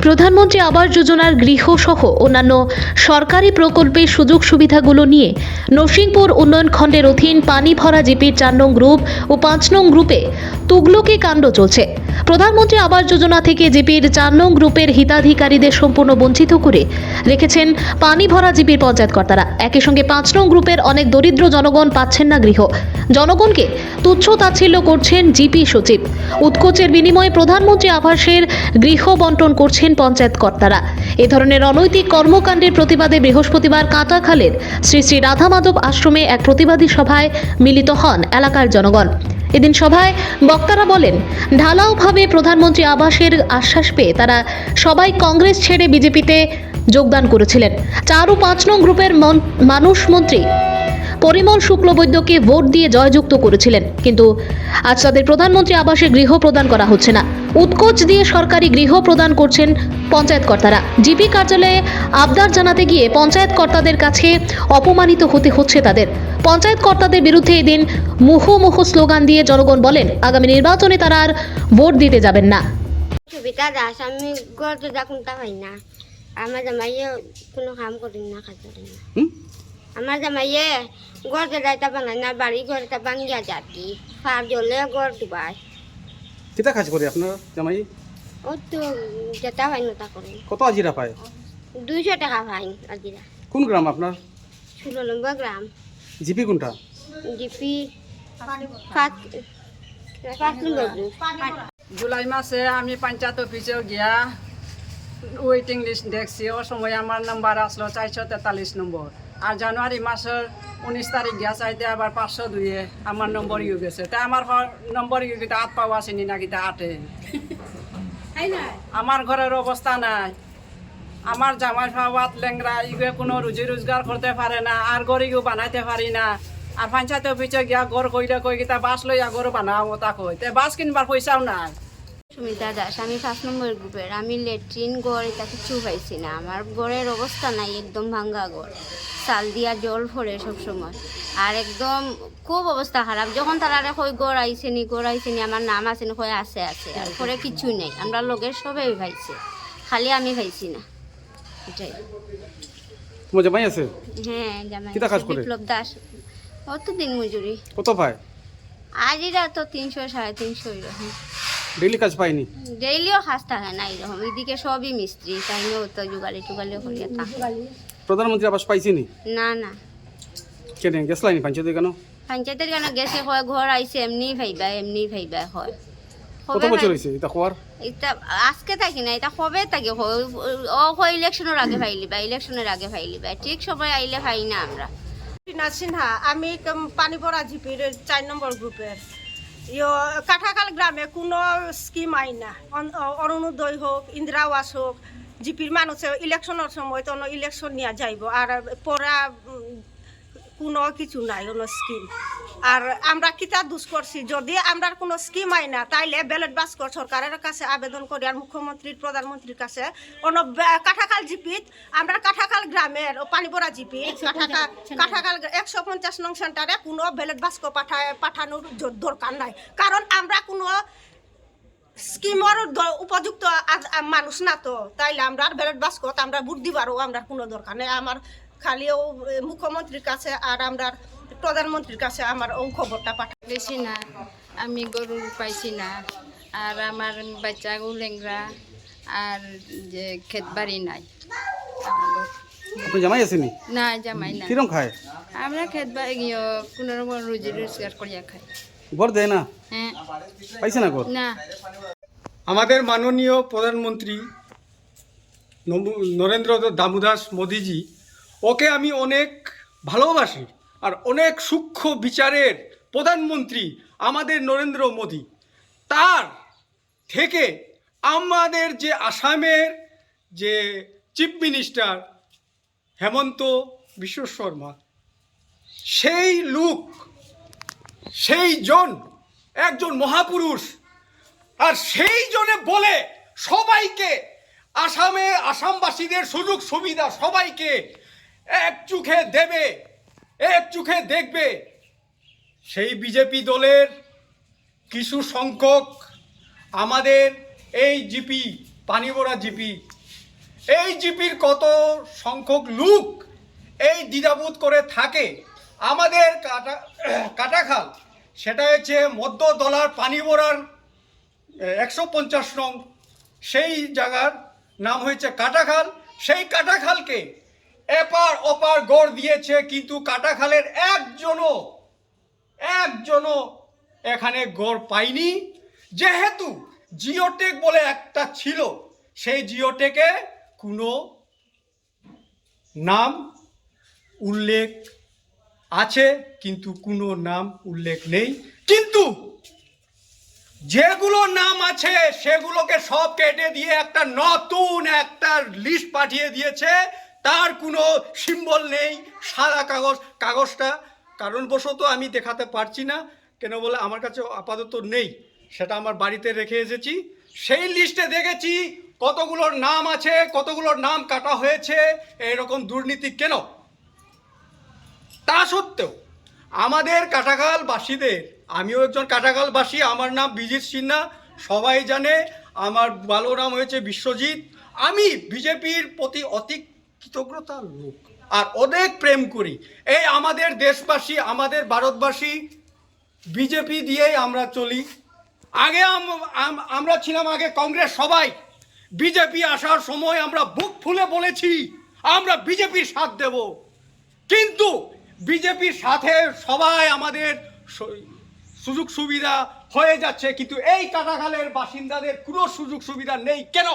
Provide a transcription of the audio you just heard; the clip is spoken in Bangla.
প্রধানমন্ত্রী আবাস যোজনার গৃহসহ অন্যান্য সরকারি প্রকল্পের সুযোগ সুবিধাগুলো নিয়ে নরসিংপুর উন্নয়ন খণ্ডের অধীন পানি ভরা জিপির 4 নং গ্রুপ ও 5 নং গ্রুপে তুগলকি কাণ্ড চলছে। প্রধানমন্ত্রী আবাস যোজনা থেকে জিপির 4 নং গ্রুপের হিতাধিকারীদের সম্পূর্ণ বঞ্চিত করে রেখেছেন পানি ভরা জিপির পঞ্চায়েত কর্তারা। একই সঙ্গে 5 নং গ্রুপের অনেক দরিদ্র জনগণ পাচ্ছেন না গৃহ। জনগণকে তুচ্ছ তাচ্ছিল্য করছেন জিপি সচিব। উৎকোচের বিনিময়ে প্রধানমন্ত্রী আবাসের গৃহ বন্টন করছেন পঞ্চায়েত কর্তারা। এ ধরনের অনৈতিক কর্মকাণ্ডের প্রতিবাদে বৃহস্পতিবার কাঁটাখালের শ্রী শ্রী রাধা মাধব আশ্রমে এক প্রতিবাদী সভায় মিলিত হন এলাকার জনগণ। এদিন সভায় বক্তারা বলেন, ঢালাওভাবে প্রধানমন্ত্রী আবাসের আশ্বাস পেয়ে তারা সবাই কংগ্রেস ছেড়ে বিজেপিতে যোগদান করেছিলেন। 4 ও 5 নং গ্রুপের মানুষ মন্ত্রী পরিমল শুক্লবৈদ্যকে ভোট দিয়ে জয়যুক্ত করেছিলেন, কিন্তু আজ তাদের প্রধানমন্ত্রী আবাসে গৃহ প্রদান করা হচ্ছে না। উৎকোচ দিয়ে সরকারি গৃহ প্রদান করছেন পঞ্চায়েত কর্তারা। জিপি কার্যালয়ে আবদার জানাতে গিয়ে পঞ্চায়েত কর্তাদের কাছে অপমানিত হতে হচ্ছে তাদের। পঞ্চায়েত কর্তাদের বিরুদ্ধে এদিন মুহুমুহু স্লোগান দিয়ে জনগণ বলেন, আগামী নির্বাচনে তারা আর ভোট দিতে যাবেন না। সুবিধা দাস আমি গড় কোনটা পাই না, আমার জামাইয়ে কোনো কাম করি না, কাজ করি না। আমার জামাইয়ে গড় দাইতা বানায় না, বাড়ি ঘরটা ভাঙ্গিয়া যাতি ফার জলে গড় ডুবাই। কিতা কাজ করে আপনার জামাই? ও তো যেটা পাই নটা করে। কত আজিরা পায়? 200 টাকা পাই আজিরা। কোন গ্রাম আপনার? 16 নম্বর গ্রাম। জিপি কোনটা? জিপি 5 নম্বর গ্রুপ। জুলাই মাসে আমি পঞ্চায়েত অফিসেও গিয়া ওয়েটিং লিস্ট দেখছি। ও সময় আমার নাম্বার আসলো 443 নম্বর। আর জানুয়ারি মাসের 19 তারিখ গিয়া চাইতে আবার 502-এ আমার নম্বর ইয়ে গেছে। তা আমার নম্বর ইয়ে গিয়ে 8 পাওয়া আসেনি না গিয়ে 8-এ। আমার ঘরের অবস্থা নাই। আমার জামাই ফাওয়াত লেংরা ইগে কোনো রুজি রোজগার করতে পারে না, আর গড়িও বানাইতে পারি না। আর পঞ্চায়েত অফিসে গিয়া গড় কইলে কই গিতা বাস লইয়া গড় বানাও তা কই, তে বাস কিনবার পয়সাও নাই। সুমিতা দাস, আমি 5 নম্বর গ্রুপের। আমি ল্যাট্রিন গড় এটা কিছু পাইছি না। আমার গড়ের অবস্থা নাই, একদম ভাঙ্গা গড়, চাল দিয়া জল ভরে সবসময়, আর একদম খুব অবস্থা খারাপ। যখন তারা কই গড় আইসেনি আমার নাম আসেনি, কই আছে আর পরে কিছু নেই। আমরা লোকের সবাই পাইছে, খালি আমি পাইছি না, এটাই। তোমার জামাই আছে? হ্যাঁ, জামাই কিতা কাজ করে? বিপ্লব দাস। অত দিন মজুরি কত পায়? আজিরা তো 300 350 এরকম। ডেইলি কাজ পায়নি? ডেইলিও খাস থাকে না এরকম। এদিকে সবই মিস্ত্রি, তাই নিয়েও তো জুগালি টুগালি করিয়া থাকে। প্রধানমন্ত্রী আবাস পাইছিনি? না না, কেন গেছলাইনি পঞ্চায়েতে কেন? পঞ্চায়েতের কেন গেছে, হয় ঘর আইছে এমনি ভাইবা হয়। কত বছর হয়েছে এটা হওয়ার? এটা আজকে থাকি না, এটা কবে থাকি হয় ইলেকশনের আগে ইলেকশনের আগে ঠিক সময় আইলে ভাই না আমরা। সিনহা, আমি পানি ভরা জিপির 4 নম্বর গ্রুপের। কাঠাকাল গ্রামে কোনো স্কিম আই না। অরুণোদয় হোক, ইন্দিরা আবাস হোক, জিপির মানুষে ইলেকশনের সময় তো ইলেকশন নিয়ে যাইব, আর পড়া কোনো কিছু নাই, কোনো স্কিম। আর আমরা কিতা দুষ করছি, যদি আমরা কোনো স্কিম আই না, তাইলে ব্যালট বাক্স সরকারের কাছে আবেদন করি, আর মুখ্যমন্ত্রীর প্রধানমন্ত্রীর কাছে কাঠাকাল জিপিত, আমরা কাঠাকাল গ্রামের পানি ভরা জিপি কাঠাকাল 150 নং সেন্টারে কোনো ব্যালট বাক্স পাঠানোর দরকার নাই। কারণ আমরা কোনো স্কিমের উপযুক্ত মানুষ না, তো তাইলে আমরা ব্যালট বাক্স আমরা ভোট দিবারও আমরা কোনো দরকার নেই। আমার খালিও মুখ্যমন্ত্রীর কাছে আর আমরা প্রধানমন্ত্রীর কাছে আমার খবরটা পাঠাইছি না। আমি গরু পাইছি না, আর আমার বাচ্চাগুলো লেংরা, আর যে ক্ষেত বাড়ি নাই। আপনি জামাই আসেনি? না, জামাই না। কিরম খায়? আমরা ক্ষেত বাড়ি কোনো রকম রুজি রোজগার করিয়া খাই। ঘর দেয় না? হ্যাঁ। পাইছে না ঘর? না। আমাদের মাননীয় প্রধানমন্ত্রী নরেন্দ্র দামোদাস মোদিজি, ওকে আমি অনেক ভালোবাসি, আর অনেক সূক্ষ্ম বিচারের প্রধানমন্ত্রী আমাদের নরেন্দ্র মোদি। তার থেকে আমাদের যে আসামের যে চিফ মিনিস্টার হেমন্ত বিশ্ব শর্মা, সেই লোক, সেই জন একজন মহাপুরুষ, আর সেই জনে বলে সবাইকে আসামবাসীদের সুযোগ সুবিধা সবাইকে এক চোখে দেবে, এক চোখে দেখবে। সেই বিজেপি দলের কিছু সংখ্যক আমাদের এই জিপি পানি ভরা জিপি এই জিপির কত সংখ্যক লোক এই দ্বিধাবোধ করে থাকে। আমাদের কাটাখাল সেটা হচ্ছে মধ্য দলার পানি ভরার 150 নং, সেই জায়গার নাম হয়েছে কাটাখাল। সেই কাটাখালকে এপার ওপার গড় দিয়েছে, কিন্তু কাটাখালের একজনও এখানে গড় পায়নি। যেহেতু জিওটেক বলে একটা ছিল, সেই জিওটেকে কোনো নাম উল্লেখ আছে কিন্তু কোনো নাম উল্লেখ নেই। কিন্তু যেগুলো নাম আছে সেগুলোকে সব কেটে দিয়ে একটা নতুন একটা লিস্ট পাঠিয়ে দিয়েছে, তার কোনো সিম্বল নেই। সাদা কাগজটা কারণবশত আমি দেখাতে পারছি না, কেন বলে আমার কাছে আপাতত নেই, সেটা আমার বাড়িতে রেখে এসেছি। সেই লিস্টে দেখেছি কতগুলোর নাম আছে, কতগুলোর নাম কাটা হয়েছে। এরকম দুর্নীতি কেন? তা সত্ত্বেও আমাদের কাটাখালবাসীদের, আমিও একজন কাটাখালবাসী, আমার নাম বিজিত সিনহা, সবাই জানে। আমার ভালো নাম হয়েছে বিশ্বজিৎ। আমি বিজেপির প্রতি অতি কৃতজ্ঞতার লোক আর অনেক প্রেম করি। এই আমাদের দেশবাসী, আমাদের ভারতবাসী বিজেপি দিয়েই আমরা চলি। আগে আমরা ছিলাম আগে কংগ্রেস, সবাই বিজেপি আসার সময় আমরা বুক ফুলে বলেছি আমরা বিজেপির সাথ দেব, কিন্তু বিজেপির সাথে সবাই আমাদের সুযোগ সুবিধা হয়ে যাচ্ছে, কিন্তু এই কাটাখালের বাসিন্দাদের কোনো সুযোগ সুবিধা নেই। কেন?